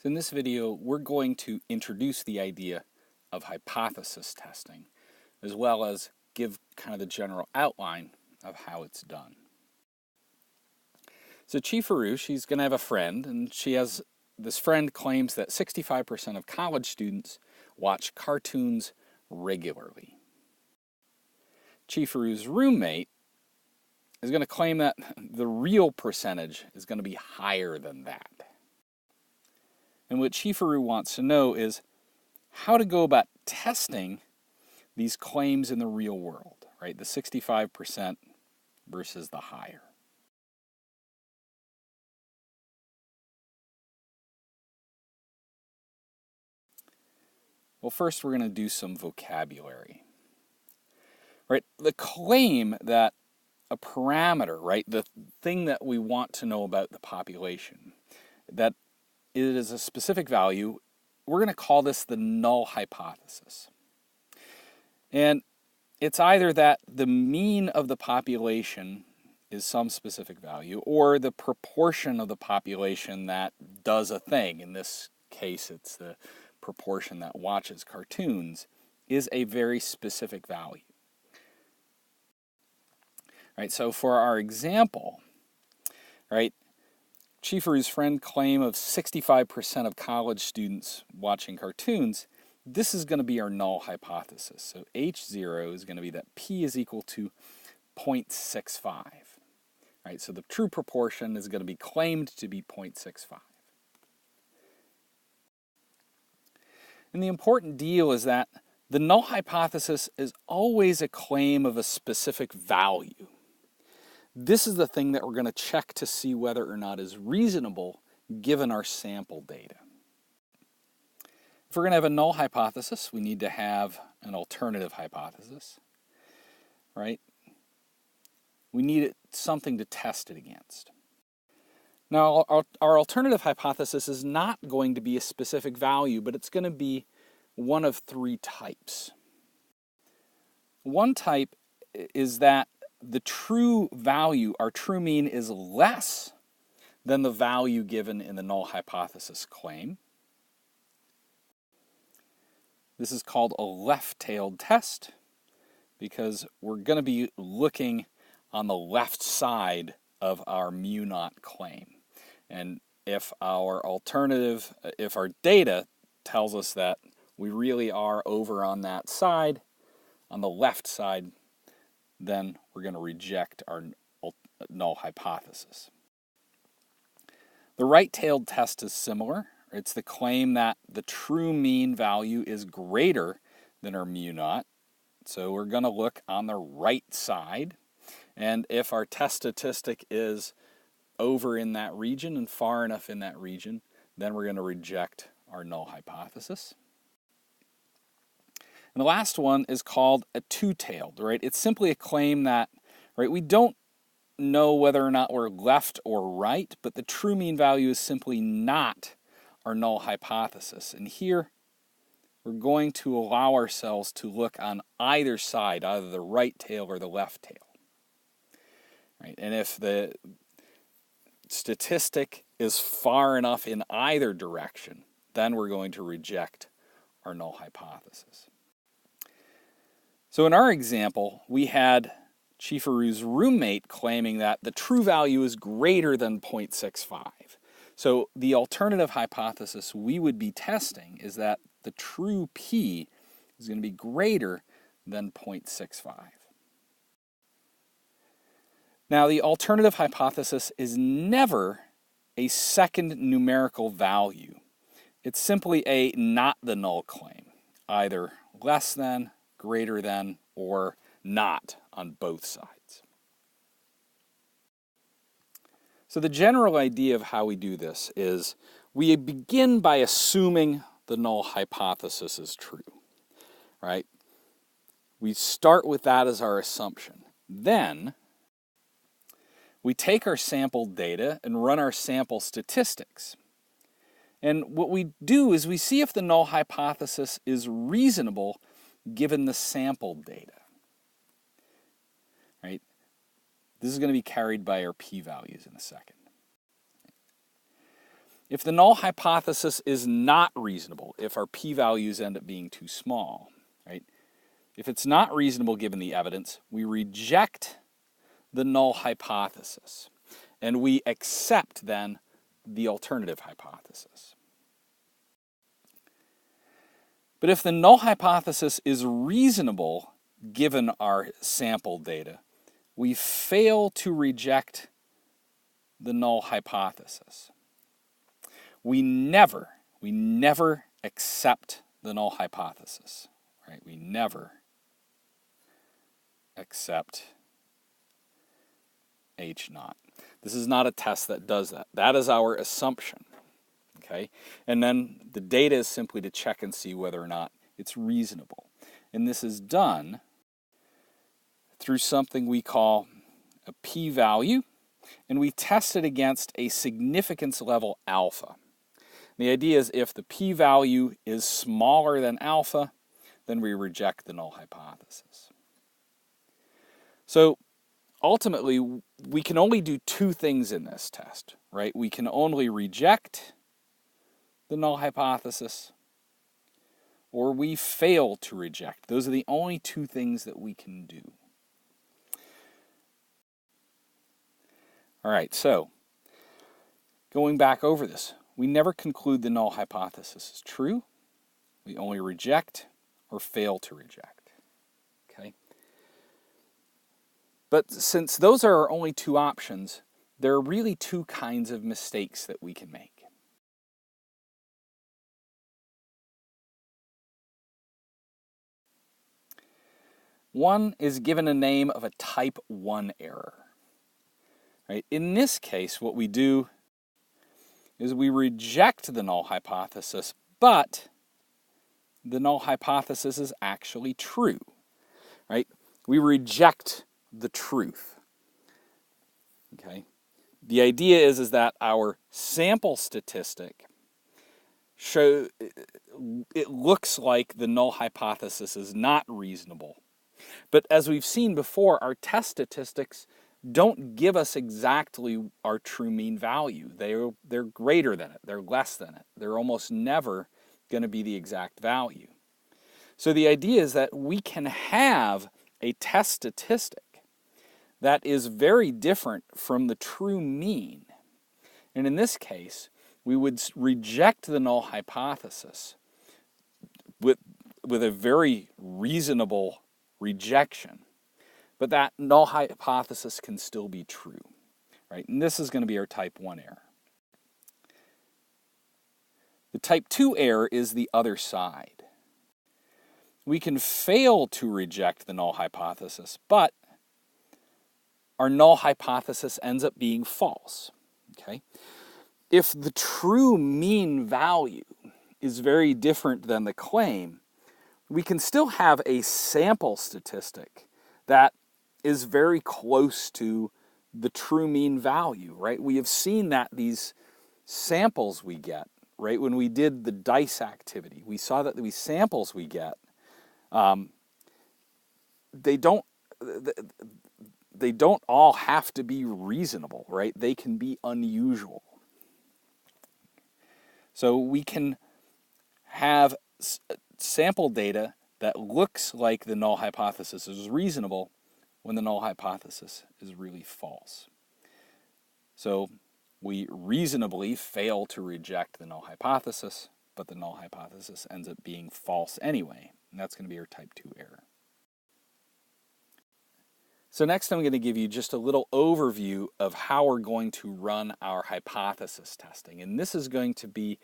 So in this video, we're going to introduce the idea of hypothesis testing, as well as give kind of the general outline of how it's done. So Chifaru, she's going to have a friend, and this friend claims that 65% of college students watch cartoons regularly. Chifaru's roommate is going to claim that the real percentage is going to be higher than that. And what Chifaru wants to know is how to go about testing these claims in the real world, right? The 65% versus the higher. Well, first we're going to do some vocabulary. Right? The claim that a parameter, right, the thing that we want to know about the population, that it is a specific value, we're going to call this the null hypothesis. And it's either that the mean of the population is some specific value, or the proportion of the population that does a thing. In this case, it's the proportion that watches cartoons, is a very specific value. Right, so for our example, right, Chifaru's friend claim of 65% of college students watching cartoons, this is going to be our null hypothesis. So H0 is going to be that P is equal to 0.65. Right, so the true proportion is going to be claimed to be 0.65. And the important deal is that the null hypothesis is always a claim of a specific value. This is the thing that we're going to check to see whether or not is reasonable given our sample data. If we're going to have a null hypothesis, we need to have an alternative hypothesis, right? We need something to test it against. Now, our alternative hypothesis is not going to be a specific value, but it's going to be one of three types. One type is that the true value, our true mean, is less than the value given in the null hypothesis claim. This is called a left-tailed test because we're going to be looking on the left side of our mu naught claim. And if our data tells us that we really are over on that side, on the left side, then we're going to reject our null hypothesis. The right-tailed test is similar. It's the claim that the true mean value is greater than our mu naught. So we're going to look on the right side. And if our test statistic is over in that region and far enough in that region, then we're going to reject our null hypothesis. And the last one is called a two-tailed, right? It's simply a claim that, right, we don't know whether or not we're left or right, but the true mean value is simply not our null hypothesis. And here, we're going to allow ourselves to look on either side, either the right tail or the left tail. Right? And if the statistic is far enough in either direction, then we're going to reject our null hypothesis. So in our example, we had Chifaru's roommate claiming that the true value is greater than 0.65. So the alternative hypothesis we would be testing is that the true P is going to be greater than 0.65. Now, the alternative hypothesis is never a second numerical value. It's simply a not the null claim, either less than, greater than, or not on both sides. So the general idea of how we do this is we begin by assuming the null hypothesis is true, right? We start with that as our assumption. Then we take our sample data and run our sample statistics. And what we do is we see if the null hypothesis is reasonable given the sample data. Right? This is going to be carried by our p-values in a second. if the null hypothesis is not reasonable, if our p-values end up being too small, right? If it's not reasonable given the evidence, we reject the null hypothesis and we accept then the alternative hypothesis. But if the null hypothesis is reasonable given our sample data, we fail to reject the null hypothesis. We never accept the null hypothesis, right? We never accept H naught. This is not a test that does that. That is our assumption, okay? And then the data is simply to check and see whether or not it's reasonable. And this is done through something we call a p-value, and we test it against a significance level alpha. The idea is if the p-value is smaller than alpha, then we reject the null hypothesis. So ultimately, we can only do two things in this test, right? We can only reject the null hypothesis, or we fail to reject. Those are the only two things that we can do. All right, so going back over this, we never conclude the null hypothesis is true. We only reject or fail to reject, okay? But since those are our only two options, there are really two kinds of mistakes that we can make. One is given a name of a type 1 error. Right? In this case, what we do is we reject the null hypothesis, but the null hypothesis is actually true. Right? We reject the truth. Okay? The idea is that our sample statistic it looks like the null hypothesis is not reasonable. But as we've seen before, our test statistics don't give us exactly our true mean value. They're greater than it. They're less than it. They're almost never going to be the exact value. So the idea is that we can have a test statistic that is very different from the true mean. And in this case, we would reject the null hypothesis with a very reasonable rejection. But that null hypothesis can still be true, right? And this is going to be our type 1 error. The type 2 error is the other side. We can fail to reject the null hypothesis, but our null hypothesis ends up being false, okay? If the true mean value is very different than the claim, we can still have a sample statistic that is very close to the true mean value, right? We have seen that these samples we get, right? When we did the dice activity, we saw that these samples we get, they don't all have to be reasonable, right? They can be unusual. So we can have sample data that looks like the null hypothesis is reasonable when the null hypothesis is really false. So we reasonably fail to reject the null hypothesis, but the null hypothesis ends up being false anyway, and that's going to be our type 2 error. So next I'm going to give you just a little overview of how we're going to run our hypothesis testing, and this is going to be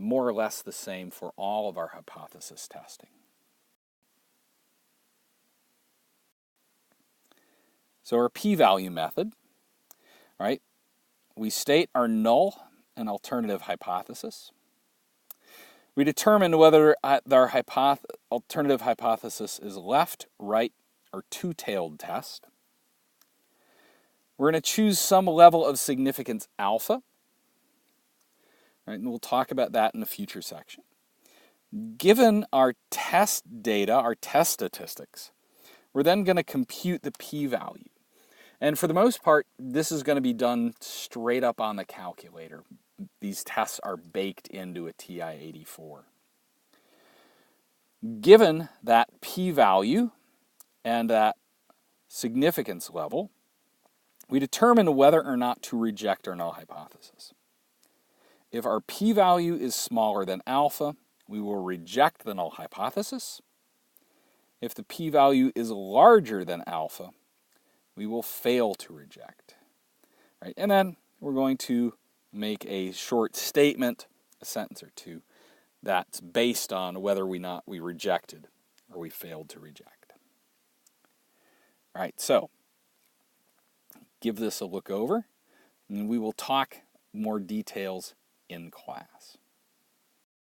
more or less the same for all of our hypothesis testing. So our p-value method, right? We state our null and alternative hypothesis. We determine whether our alternative hypothesis is left, right, or two-tailed test. We're going to choose some level of significance alpha. Right, and we'll talk about that in a future section. Given our test data, our test statistics, we're then going to compute the p-value. And for the most part, this is going to be done straight up on the calculator, these tests are baked into a TI-84. Given that p-value and that significance level, we determine whether or not to reject our null hypothesis. If our p-value is smaller than alpha, we will reject the null hypothesis. If the p-value is larger than alpha, we will fail to reject. Right? And then we're going to make a short statement, a sentence or two, that's based on whether we rejected or we failed to reject. All right, so give this a look over, and we will talk more details in class.